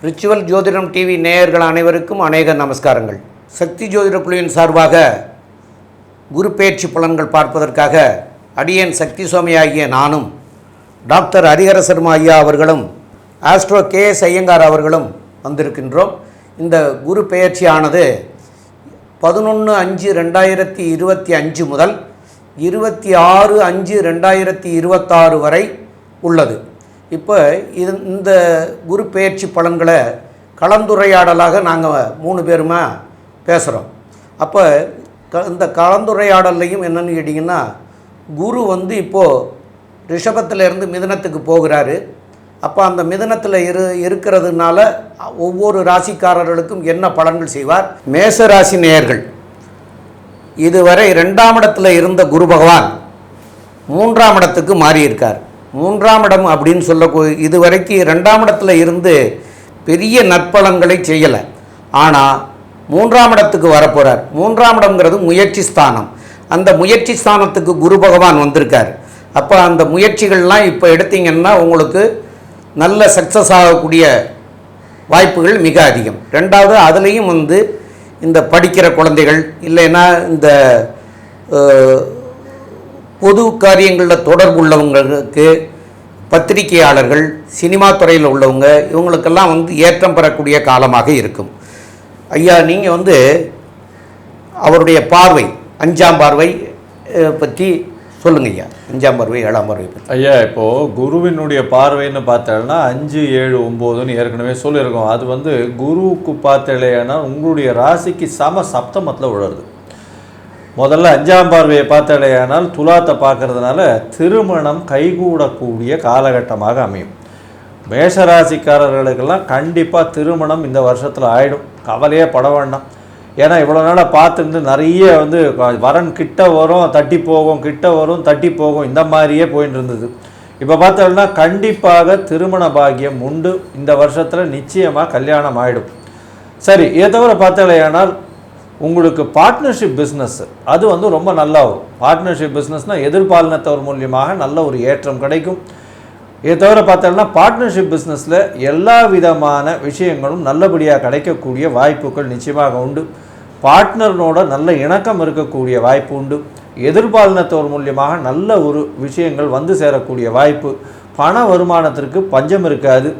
Ritual ஜோதிடம் TV நேயர்கள் அனைவருக்கும் அநேக நமஸ்காரங்கள். சக்தி ஜோதிட குழுவின் சார்பாக குரு பெயர்ச்சி பலன்கள் பார்ப்பதற்காக அடியேன் சக்தி சுவாமி ஆகிய நானும் டாக்டர் ஹரிஹர சர்மா ஐயா அவர்களும் ஆஸ்ட்ரோ KS ஐயங்கார் அவர்களும் வந்திருக்கின்றோம். இந்த குரு பெயர்ச்சியானது 11/5/2025 முதல் 26/5/2026 வரை உள்ளது. இப்போ இந்த குரு பெயர்ச்சி பலன்களை கலந்துரையாடலாக நாங்கள் 3 பேருமா பேசுகிறோம். அப்போ இந்த கலந்துரையாடல்லையும் என்னென்னு கேட்டிங்கன்னா, குரு இப்போது ரிஷபத்திலேருந்து மிதுனத்துக்கு போகிறாரு. அப்போ அந்த மிதுனத்தில் இருக்கிறதுனால ஒவ்வொரு ராசிக்காரர்களுக்கும் என்ன பலன்கள் செய்வார். மேச ராசி நேயர்கள், இதுவரை 2ஆம் இடத்துல இருந்த குரு பகவான் 3ஆம் இடத்துக்கு மாறியிருக்கார். 3ஆம் இடம் அப்படின்னு இதுவரைக்கும் 2ஆம் இடத்துல இருந்து பெரிய நற்பலன்களை செய்யலை. ஆனால் 3ஆம் இடத்துக்கு வரப்போகிறார். 3ஆம் இடம்ங்கிறது முயற்சி ஸ்தானம். அந்த முயற்சி ஸ்தானத்துக்கு குரு பகவான் வந்திருக்கார். அப்போ அந்த முயற்சிகள்லாம் இப்போ எடுத்தீங்கன்னா உங்களுக்கு நல்ல சக்ஸஸ் ஆகக்கூடிய வாய்ப்புகள் மிக அதிகம். ரெண்டாவது, அதுலேயும் இந்த படிக்கிற குழந்தைகள் இல்லைன்னா இந்த பொது காரியங்களில் தொடர்பு உள்ளவங்களுக்கு, பத்திரிகையாளர்கள், சினிமா துறையில் உள்ளவங்க, இவங்களுக்கெல்லாம் ஏற்றம் பெறக்கூடிய காலமாக இருக்கும். ஐயா, நீங்கள் அவருடைய பார்வை 5ஆம் பார்வை பற்றி சொல்லுங்க ஐயா. 5ஆம் பார்வை 7ஆம் பார்வை பற்றி. ஐயா, இப்போது குருவினுடைய பார்வைன்னு பார்த்தோம்னா 5, 7, 9ன்னு ஏற்கனவே சொல்லியிருக்கோம். அது குருவுக்கு பார்த்தலையானா உங்களுடைய ராசிக்கு சப்தமத்தில் உழருது. முதல்ல 5ஆம் பார்வையை பார்த்தாலேயானால் துலாத்தை பார்க்கறதுனால திருமணம் கைகூடக்கூடிய காலகட்டமாக அமையும். மேஷராசிக்காரர்களுக்கெல்லாம் கண்டிப்பாக திருமணம் இந்த வருஷத்தில் ஆகிடும். கவலையே பட வேண்டாம். ஏன்னா இவ்வளோ நாளாக பார்த்துருந்து நிறைய வரன் கிட்ட வரும் தட்டி போகும், கிட்ட வரும் தட்டி போகும், இந்த மாதிரியே போயிட்டு இருந்தது. இப்போ பார்த்தோம்னா கண்டிப்பாக திருமண பாக்கியம் உண்டு. இந்த வருஷத்தில் நிச்சயமாக கல்யாணம் ஆகிடும். சரி, இதை தவிர பார்த்தாலேயானால் உங்களுக்கு பார்ட்னர்ஷிப் பிஸ்னஸ் அது ரொம்ப நல்லா வரும். பார்ட்னர்ஷிப் பிஸ்னஸ்னால் எதிர்பாலினத்தவர் மூலியமாக நல்ல ஒரு ஏற்றம் கிடைக்கும். இதை தவிர பார்த்தோம்னா பார்ட்னர்ஷிப் பிஸ்னஸில் எல்லா விதமான விஷயங்களும் நல்லபடியாக கிடைக்கக்கூடிய வாய்ப்புகள் நிச்சயமாக உண்டு. பார்ட்னரோட நல்ல இணக்கம் இருக்கக்கூடிய வாய்ப்பு உண்டு. எதிர்பாலினத்தவர் மூலியமாக நல்ல ஒரு விஷயங்கள் சேரக்கூடிய வாய்ப்பு. பண வருமானத்திற்கு பஞ்சம் இருக்காது.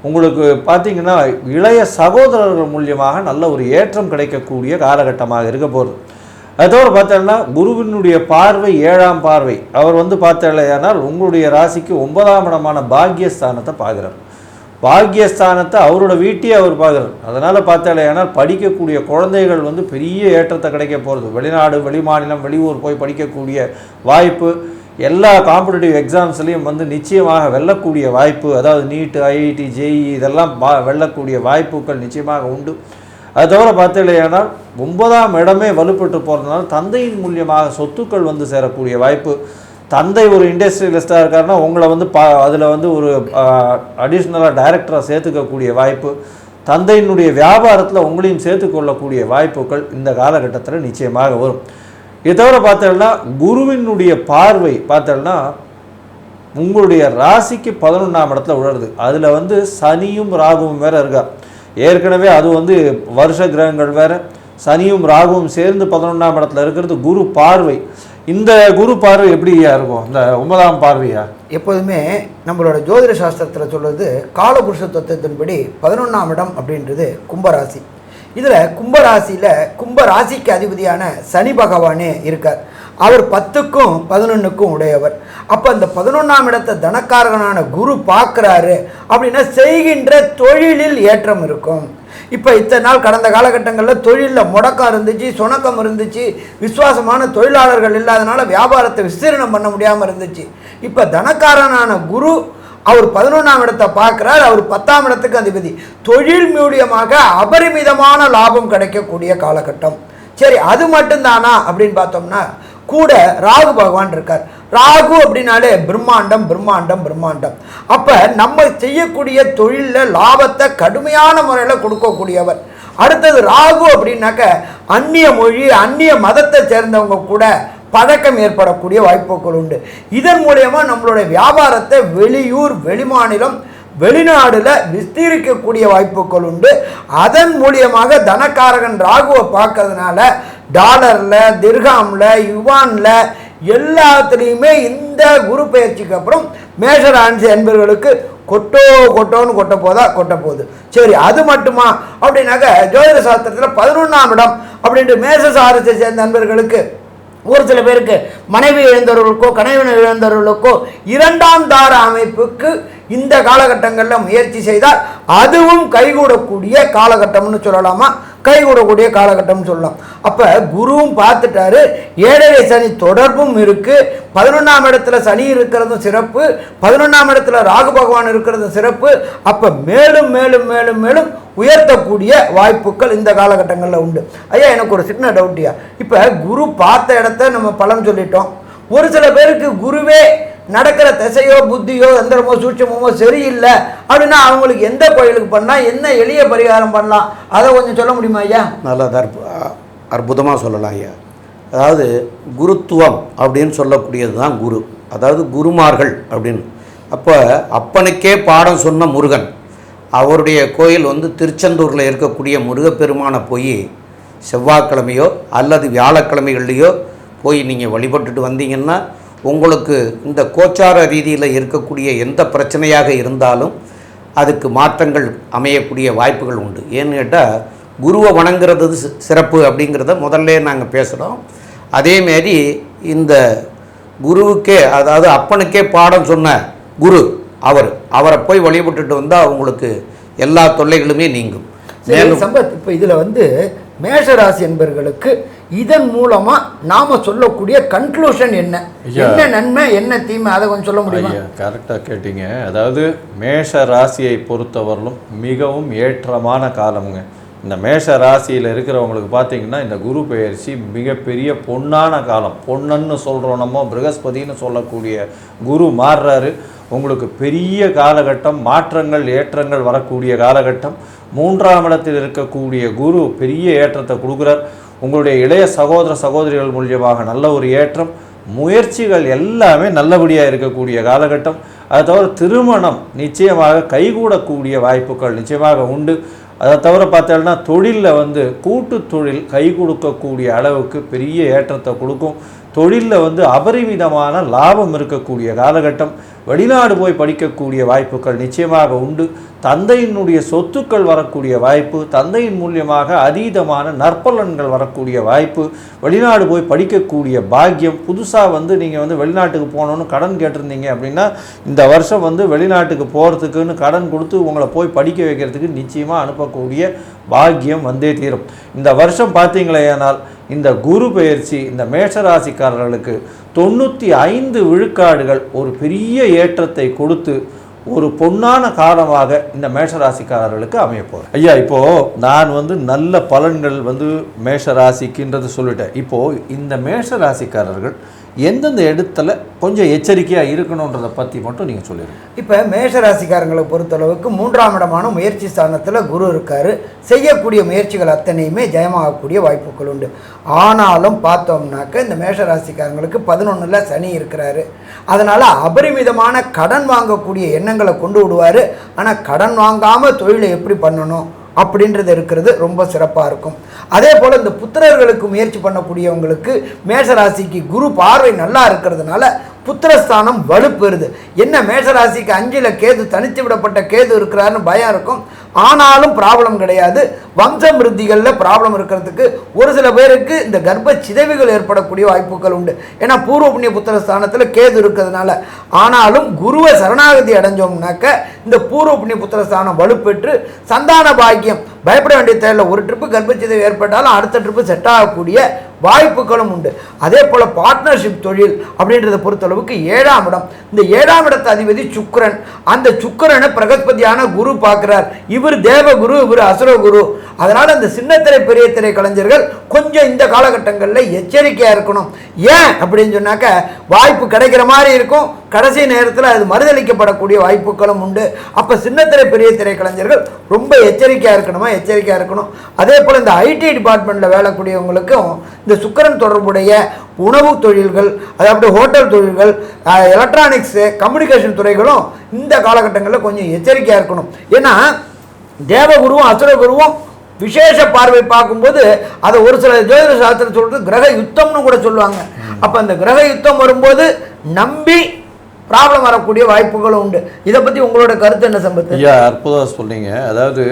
உங்களுக்கு பார்த்திங்கன்னா இளைய சகோதரர்கள் மூலியமாக நல்ல ஒரு ஏற்றம் கிடைக்கக்கூடிய காலகட்டமாக இருக்க போகிறது. அதோடு பார்த்தோம்னா குருவினுடைய பார்வை 7ஆம் பார்வை. அவர் பார்த்தாலேயானால் உங்களுடைய ராசிக்கு 9ஆம் இடமான பாக்யஸ்தானத்தை பார்க்குறார். பாக்யஸ்தானத்தை அவரோட வீட்டையே அவர் பார்க்குறார். அதனால் பார்த்தாலேயானால் படிக்கக்கூடிய குழந்தைகள் பெரிய ஏற்றத்தை கிடைக்க போகிறது. வெளிநாடு, வெளிமாநிலம், வெளியூர் போய் படிக்கக்கூடிய வாய்ப்பு, எல்லா காம்படிட்டிவ் எக்ஸாம்ஸ்லேயும் நிச்சயமாக வெல்லக்கூடிய வாய்ப்பு, அதாவது நீட், IIT, JEE இதெல்லாம் வெல்லக்கூடிய வாய்ப்புகள் நிச்சயமாக உண்டு. அது தவிர பார்த்தீங்களேனால் 9ஆம் இடமே வலுப்பட்டு போகிறதுனால தந்தையின் மூலியமாக சொத்துக்கள் சேரக்கூடிய வாய்ப்பு. தந்தை ஒரு இண்டஸ்ட்ரியலிஸ்டாக இருக்காருன்னா உங்களை அதில் ஒரு அடிஷ்னலாக டைரக்டராக சேர்த்துக்கக்கூடிய வாய்ப்பு. தந்தையினுடைய வியாபாரத்தில் உங்களையும் சேர்த்துக்கொள்ளக்கூடிய வாய்ப்புகள் இந்த காலகட்டத்தில் நிச்சயமாக வரும். இதை தவிர பார்த்தோம்னா குருவினுடைய பார்வை பார்த்தோம்னா உங்களுடைய ராசிக்கு 11ஆம் இடத்துல உழருது. அதில் சனியும் ராகுவும் வேறு இருக்கா. ஏற்கனவே அது வருஷ கிரகங்கள் வேறு. சனியும் ராகுவும் சேர்ந்து 11ஆம் இடத்துல இருக்கிறது குரு பார்வை. இந்த குரு பார்வை எப்படியா இருக்கும்? இந்த 9ஆம் பார்வையா? எப்போதுமே நம்மளோட ஜோதிட சாஸ்திரத்தில் சொல்கிறது காலபுருஷ தத்துவத்தின்படி 11ஆம் இடம் அப்படின்றது கும்பராசி. இதில் கும்பராசியில் கும்பராசிக்கு அதிபதியான சனி பகவானே இருக்கார். அவர் 10க்கும் 11க்கும் உடையவர். அப்போ அந்த 11ஆம் இடத்தை தனக்காரகனான குரு பார்க்குறாரு அப்படின்னா செய்கின்ற தொழிலில் ஏற்றம் இருக்கும். இப்போ இத்தனை நாள் கடந்த காலகட்டங்களில் தொழிலில் முடக்கம் இருந்துச்சு, சுணக்கம் இருந்துச்சு, விசுவாசமான தொழிலாளர்கள் இல்லாதனால வியாபாரத்தை விஸ்தீரணம் பண்ண முடியாமல் இருந்துச்சு. இப்போ தனக்காரனான குரு அவர் 11ஆம் இடத்தை பார்க்குறார். அவர் 10ஆம் இடத்துக்கு அதிபதி. தொழில் மூலியமாக அபரிமிதமான லாபம் கிடைக்கக்கூடிய காலகட்டம். சரி, அது மட்டும்தானா அப்படின்னு பார்த்தோம்னா கூட ராகு பகவான் இருக்கார். ராகு அப்படின்னாலே பிரம்மாண்டம் பிரம்மாண்டம் பிரம்மாண்டம். அப்போ நம்ம செய்யக்கூடிய தொழிலில் லாபத்தை கடுமையான முறையில் கொடுக்கக்கூடியவர். அடுத்தது ராகு அப்படின்னாக்க அந்நிய மொழி, அந்நிய மதத்தை சேர்ந்தவங்க கூட பழக்கம் ஏற்படக்கூடிய வாய்ப்புகள் உண்டு. இதன் மூலயமா நம்மளுடைய வியாபாரத்தை வெளியூர், வெளிமாநிலம், வெளிநாடுல விஸ்தீரிக்கக்கூடிய வாய்ப்புகள் உண்டு. அதன் மூலியமாக தனக்காரகன் ராகுவை பார்க்கறதுனால டாலர்ல, திர்ஹாம்ல, யுவான்ல எல்லாத்துலேயுமே இந்த குரு பயிற்சிக்கு அப்புறம் மேஷராசி என்பவர்களுக்கு கொட்டோன்னு கொட்ட போகுது. சரி, அது மட்டுமா அப்படின்னாக்க ஜோதிட சாஸ்திரத்தில் 11ஆம் இடம் அப்படின்ட்டு மேஷராசியை சேர்ந்த நண்பர்களுக்கு ஒரு சில பேருக்கு மனைவி இழந்தவர்களுக்கோ கணவன் இழந்தவர்களுக்கோ 2ஆம் தார அமைப்புக்கு இந்த காலகட்டங்களில் முயற்சி செய்தால் அதுவும் கைகூடக்கூடிய காலகட்டம்னு சொல்லலாமா, கைகூடக்கூடிய காலகட்டம்னு சொல்லலாம். அப்போ குருவும் பார்த்துட்டாரு, 7ரை சனி தொடர்பும் இருக்குது, 11ஆம் இடத்துல சனி இருக்கிறதும் சிறப்பு, 11ஆம் இடத்துல ராகு பகவான் இருக்கிறதும் சிறப்பு. அப்போ மேலும் மேலும் மேலும் மேலும் உயர்த்தக்கூடிய வாய்ப்புகள் இந்த காலகட்டங்களில் உண்டு. ஐயா, எனக்கு ஒரு சின்ன டவுட்டியா, இப்போ குரு பார்த்த இடத்த நம்ம பலன் சொல்லிட்டோம். ஒரு சில பேருக்கு குருவே நடக்கிற திசையோ புத்தியோ எந்திரமோ சூட்சமோ சரியில்லை அப்படின்னா அவங்களுக்கு எந்த கோயிலுக்கு பண்ணலாம், என்ன எளிய பரிகாரம் பண்ணலாம், அதை கொஞ்சம் சொல்ல முடியுமா ஐயா? நல்லா அற்புதமாக சொல்லலாம் ஐயா. அதாவது குருத்துவம் அப்படின்னு சொல்லக்கூடியது தான் குரு, அதாவது குருமார்கள் அப்படின்னு. அப்போ அப்பனுக்கே பாடம் சொன்ன முருகன், அவருடைய கோயில் திருச்செந்தூரில் இருக்கக்கூடிய முருகப்பெருமானை போய் செவ்வாய்க்கிழமையோ அல்லது வியாழக்கிழமைகள்லையோ போய் நீங்கள் வழிபட்டுட்டு வந்தீங்கன்னா உங்களுக்கு இந்த கோச்சார ரீதியில் இருக்கக்கூடிய எந்த பிரச்சனையாக இருந்தாலும் அதுக்கு மாற்றங்கள் அமையக்கூடிய வாய்ப்புகள் உண்டு. ஏன்னு கேட்டால் குருவை வணங்குறது சிறப்பு அப்படிங்கிறத முதல்ல நாங்கள் பேசுகிறோம். அதேமாரி இந்த குருவுக்கே, அதாவது அப்பனுக்கே பாடம் சொன்ன குரு அவரை போய் வழிபட்டுட்டு வந்தால் அவங்களுக்கு எல்லா தொல்லைகளுமே நீங்கும். சம்பத், இப்போ இதில் மேஷராசி என்பவர்களுக்கு இதன் மூலமா நாம சொல்லக்கூடிய கன்க்ளூஷன் என்ன நன்மை என்ன தீமை, அதை கொஞ்சம் சொல்ல முடியுமா? கரெக்டாக கேட்டீங்க. அதாவது மேஷ ராசியை பொறுத்தவரையிலும் மிகவும் ஏற்றமான காலமுங்க. இந்த மேஷ ராசியில் இருக்கிறவங்களுக்கு பார்த்தீங்கன்னா இந்த குரு பெயர்ச்சி மிகப்பெரிய பொன்னான காலம். பொன்னன்னு சொல்கிறோம் நம்ம, ப்ரகஸ்பதினு சொல்லக்கூடிய குரு மாறுறாரு. உங்களுக்கு பெரிய காலகட்டம், மாற்றங்கள் ஏற்றங்கள் வரக்கூடிய காலகட்டம். 3ஆம் இடத்தில் இருக்கக்கூடிய குரு பெரிய ஏற்றத்தை கொடுக்குறார். உங்களுடைய இளைய சகோதர சகோதரிகள் மூலியமாக நல்ல ஒரு ஏற்றம், முயற்சிகள் எல்லாமே நல்லபடியாக இருக்கக்கூடிய காலகட்டம். அதை தவிர திருமணம் நிச்சயமாக கைகூடக்கூடிய வாய்ப்புகள் நிச்சயமாக உண்டு. அதை தவிர பார்த்தோம்னா தொழிலில் கூட்டு தொழில் கை கொடுக்கக்கூடிய அளவுக்கு பெரிய ஏற்றத்தை கொடுக்கும். தொழிலில் அபரிமிதமான லாபம் இருக்கக்கூடிய காலகட்டம். வெளிநாடு போய் படிக்கக்கூடிய வாய்ப்புகள் நிச்சயமாக உண்டு. தந்தையினுடைய சொத்துக்கள் வரக்கூடிய வாய்ப்பு, தந்தையின் மூலியமாக அதீதமான நற்பலன்கள் வரக்கூடிய வாய்ப்பு, வெளிநாடு போய் படிக்கக்கூடிய பாக்கியம். புதுசாக நீங்கள் வெளிநாட்டுக்கு போகணுன்னு கடன் கேட்டிருந்தீங்க அப்படின்னா இந்த வருஷம் வெளிநாட்டுக்கு போகிறதுக்குன்னு கடன் கொடுத்து உங்களை போய் படிக்க வைக்கிறதுக்கு நிச்சயமாக அனுப்பக்கூடிய பாக்கியம் வந்தே தீரும். இந்த வருஷம் பார்த்தீங்களேனால் இந்த குரு பெயர்ச்சி இந்த மேஷராசிக்காரர்களுக்கு 95 விழுக்காடுகள் ஒரு பெரிய ஏற்றத்தை கொடுத்து ஒரு பொன்னான காலமாக இந்த மேஷராசிக்காரர்களுக்கு அமைய போகிறேன். ஐயா, இப்போது நான் நல்ல பலன்கள் மேஷராசிக்குன்றது சொல்லிட்டேன். இப்போது இந்த மேஷராசிக்காரர்கள் எந்தெந்த இடத்துல கொஞ்சம் எச்சரிக்கையாக இருக்கணுன்றதை பற்றி மட்டும் நீங்கள் சொல்லிடுங்க. இப்போ மேஷராசிக்காரங்களை பொறுத்தளவுக்கு 3ஆம் இடமான முயற்சி ஸ்தானத்தில் குரு இருக்கார். செய்யக்கூடிய முயற்சிகள் அத்தனையுமே ஜெயமாகக்கூடிய வாய்ப்புகள் உண்டு. ஆனாலும் பார்த்தோம்னாக்க இந்த மேஷராசிக்காரங்களுக்கு 11ல் சனி இருக்கிறாரு. அதனால் அபரிமிதமான கடன் வாங்கக்கூடிய எண்ணங்களை கொண்டு விடுவார். ஆனால் கடன் வாங்காமல் தொழிலை எப்படி பண்ணணும் அப்படின்றது இருக்கிறது ரொம்ப சிறப்பாக இருக்கும். அதே போல் இந்த புத்திரர்களுக்கு முயற்சி பண்ணக்கூடியவங்களுக்கு மேஷராசிக்கு குரு பார்வை நல்லா இருக்கிறதுனால புத்திரஸ்தானம் வலுப்பெறுது. என்ன மேஷராசிக்கு 5ல் கேது, தனித்து விடப்பட்ட கேது இருக்கிறாருன்னு பயம் இருக்கும். ஆனாலும் ப்ராப்ளம் கிடையாது. வம்ச விருத்திகளில் ப்ராப்ளம் இருக்கிறதுக்கு ஒரு சில பேருக்கு இந்த கர்ப்ப சிதைவுகள் ஏற்படக்கூடிய வாய்ப்புகள் உண்டு. ஏன்னா பூர்வ புண்ணிய புத்திரஸ்தானத்தில் கேது இருக்கிறதுனால. ஆனாலும் குருவை சரணாகதி அடைஞ்சோம்னாக்க இந்த பூர்வ புண்ணிய புத்திரஸ்தானம் வலுப்பெற்று சந்தான பாக்கியம், பயப்பட வேண்டிய தேவையில்லை. ஒரு ட்ரிப்பு கர்ப்பச்சிதைவு ஏற்பட்டாலும் அடுத்த ட்ரிப்பு செட் ஆகக்கூடிய வாய்ப்புகளும் உண்டு. அதே போல் பார்ட்னர்ஷிப் தொழில் அப்படின்றத பொறுத்தளவுக்கு 7ஆம் இடம், இந்த 7ஆம் இடத்து அதிபதி சுக்கிரன். அந்த சுக்கிரனை பிரகஸ்பதியான குரு பார்க்கிறார். இவர் தேவகுரு, இவர் அசுரகுரு. அதனால் அந்த சின்னத்திரை பெரிய திரை கலைஞர்கள் கொஞ்சம் இந்த காலகட்டங்களில் எச்சரிக்கையாக இருக்கணும். ஏன் அப்படின்னு சொன்னாக்க வாய்ப்பு கிடைக்கிற மாதிரி இருக்கும், கடைசி நேரத்தில் அது மறுதளிக்கப்படக்கூடிய வாய்ப்புகளும் உண்டு. அப்போ சின்னத்திரை பெரிய திரை கலைஞர்கள் ரொம்ப எச்சரிக்கையாக இருக்கணும். அதே போல் இந்த ஐடி டிபார்ட்மெண்ட்டில் வேலைக்கூடியவங்களுக்கும் இந்த சுக்கிரன் தொடர்புடைய உணவு தொழில்கள், அதாவது ஹோட்டல் தொழில்கள், எலக்ட்ரானிக்ஸு, கம்யூனிகேஷன் துறைகளும் இந்த காலகட்டங்களில் கொஞ்சம் எச்சரிக்கையாக இருக்கணும். ஏன்னா தேவகுருவும் அசுரகுருவும் விசேஷ பார்வை பார்க்கும்போது அதை ஒரு சில ஜோதிட சாஸ்திரம் சொல்கிறது கிரக யுத்தம்னு கூட சொல்லுவாங்க. அப்போ அந்த கிரக யுத்தம் வரும்போது நம்பி ப்ராப்ளம் வரக்கூடிய வாய்ப்புகளும் உண்டு. இதை பற்றி உங்களோட கருத்து என்ன சம்பத்து? ஐயா, அற்புதமாக சொன்னீங்க. அதாவது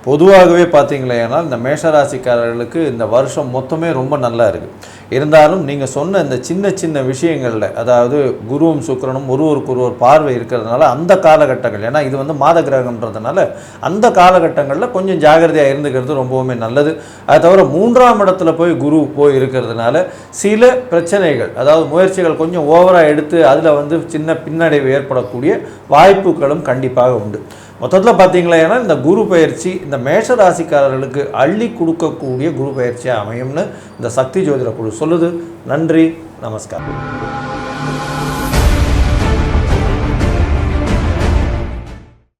பொதுவாகவே பார்த்தீங்களேன்னா இந்த மேஷராசிக்காரர்களுக்கு இந்த வருஷம் மொத்தமே ரொம்ப நல்லா இருக்குது. இருந்தாலும் நீங்கள் சொன்ன இந்த சின்ன சின்ன விஷயங்களில், அதாவது குருவும் சுக்கிரனும் ஒருவருக்கு ஒருவர் பார்வை இருக்கிறதுனால அந்த காலகட்டங்கள், ஏன்னா இது வந்து மாத கிரகம்ன்றதுனால அந்த காலகட்டங்களில் கொஞ்சம் ஜாகிரதையாக இருந்துக்கிறது ரொம்பவுமே நல்லது. அது தவிர 3ஆம் இடத்துல போய் குரு போய் இருக்கிறதுனால சில பிரச்சனைகள், அதாவது முயற்சிகள் கொஞ்சம் ஓவராக எடுத்து அதில் வந்து சின்ன பின்னடைவு ஏற்படக்கூடிய வாய்ப்புகளும் கண்டிப்பாக உண்டு. மொத்தத்தில் பார்த்தீங்களா இந்த குரு பயிற்சி இந்த மேஷ ராசிக்காரர்களுக்கு அள்ளி கொடுக்கக்கூடிய குரு பயிற்சியாக அமையும்னு இந்த சக்தி ஜோதிட குழு சொல்லுது. நன்றி, நமஸ்காரம்.